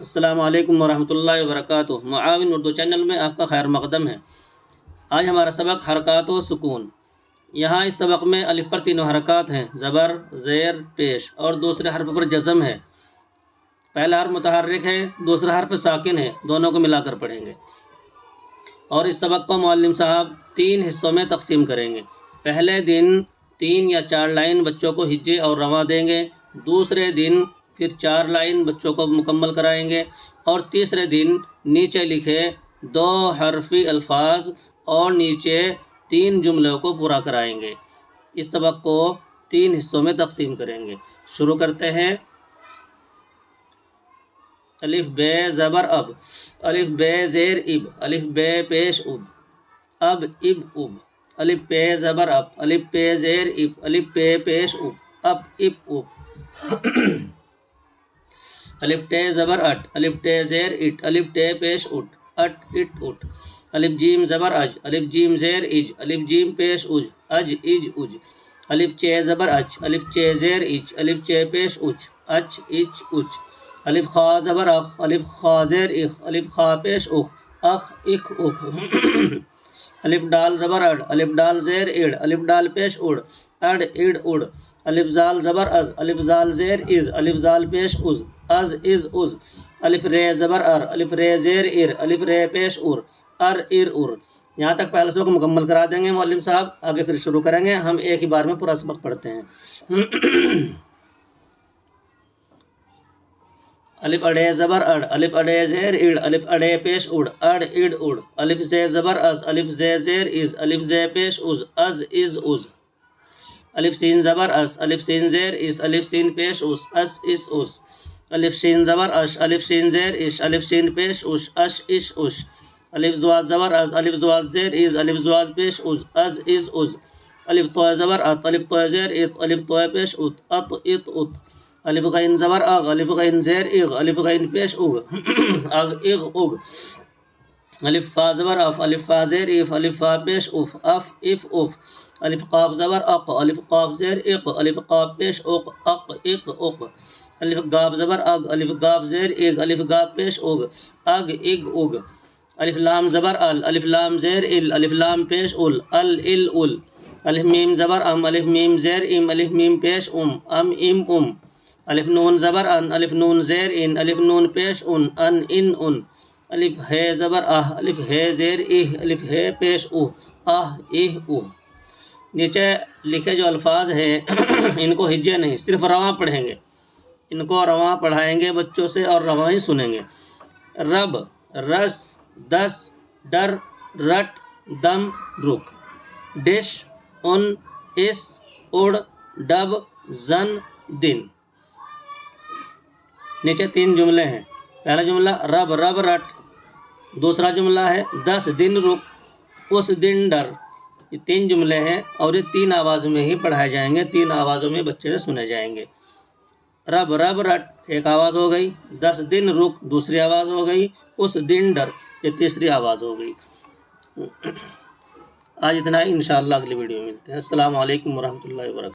السلام علیکم ورحمۃ اللہ وبرکاتہ۔ معاون اردو چینل میں آپ کا خیر مقدم ہے۔ آج ہمارا سبق حرکات و سکون۔ یہاں اس سبق میں الف پر تینوں حرکات ہیں، زبر، زیر، پیش، اور دوسرے حرف پر جزم ہے۔ پہلا حرف متحرک ہے، دوسرا حرف ساکن ہے، دونوں کو ملا کر پڑھیں گے۔ اور اس سبق کو معلم صاحب 3 حصوں میں تقسیم کریں گے۔ پہلے دن 3 یا 4 لائن بچوں کو ہجے اور رواں دیں گے، دوسرے دن پھر 4 لائن بچوں کو مکمل کرائیں گے، اور تیسرے دن نیچے لکھے 2 حرفی الفاظ اور نیچے 3 جملوں کو پورا کرائیں گے۔ اس سبق کو 3 حصوں میں تقسیم کریں گے۔ شروع کرتے ہیں۔ الف بے زبر اب، الف بے زیر اب، الف بے پیش اب اب، الف پے زبر اب، الف پے زیر اب، الف پے پیش اب اب، الف ٹے زبر اٹ، الف ٹے زیر اٹ، الف ٹے پیش اٹ اٹ، الف جیم زبر اج، الف جیم زیر اج، الف جیم پیش اج اج، الف چے زبر اچ، الف چے زیر اچ، الف چے پیش اچ اچ، الف خا زبر اخ، الف خا زیر اخ، الف خا پیش اخ اخ، الف ڈال زبر اڈ، الف ڈال زیر اڑ، الف ڈال پیش اڑ اڑ، الف زال زبر از، الف زال زیر از، الف زال پیش از از، الف رے زبر ار، الف رے زیر ار، الف رے پیش ار ار۔ یہاں تک پہلا سبق مکمل کرا دیں گے معلم صاحب، آگے پھر شروع کریں گے۔ ہم ایک ہی بار میں پورا سبق پڑھتے ہیں۔ الف اڑے زبر اڑ، الف اڑے زیر اڑ، الف اڑے پیش اڑ اڑ الف زے زبر از، الف زے زیر از، الف زے پیش از الف سین زبر اس، الف سین زیر اس، الف سین پیش اس الف شین زبر اش، الف شین زیر اش، الف شین پیش اش الف زواد زبر از، الف زواد زیر از، الف زواد پیش از الف طو زبر ات، الف طو زیر ات، الف طو پیش ات الف غین زبر اغ، الف غین زیر اغ، الف غین پیش اغ اغ، الف فا زبر اف، الف فا زیر اف، الف فا پیش اف الف قاف زبر اق، الف قاف زیر اق، الف قاف پیش اق الف گاف زبر اگ، الف گاف زیر اگ، الف گاف پیش اگ الف لام زبر ال، الف لام زیر ال، الف لام پیش ال الف میم زبر ام، الف میم زیر ام، الف میم پیش ام الف نون زبر ان، الف نون زیر ان، الف نون پیش ان الف ہے زبر اہ، الف ہے زیر اہ، الف ہے پیش نیچے لکھے جو الفاظ ہیں ان کو ہجے نہیں، صرف رواں پڑھیں گے۔ ان کو رواں پڑھائیں گے بچوں سے اور رواں ہی سنیں گے۔ رب، رس، دس، ڈر، رٹ، دم، رک، ڈش، ان، اس، اڑ، ڈب، زن، دن۔ نیچے 3 جملے ہیں۔ پہلا جملہ رب رب رٹ، دوسرا جملہ ہے 10 دن رک، اس دن ڈر۔ یہ 3 جملے ہیں اور یہ 3 آوازوں میں ہی پڑھائے جائیں گے، 3 آوازوں میں بچے سے سنے جائیں گے۔ رب رب رٹ ایک آواز ہو گئی، 10 دن رک دوسری آواز ہو گئی، اس دن ڈر یہ تیسری آواز ہو گئی۔ آج اتنا ہی، انشاءاللہ اگلی ویڈیو میں ملتے ہیں۔ السلام علیکم ورحمۃ اللہ وبرکاتہ۔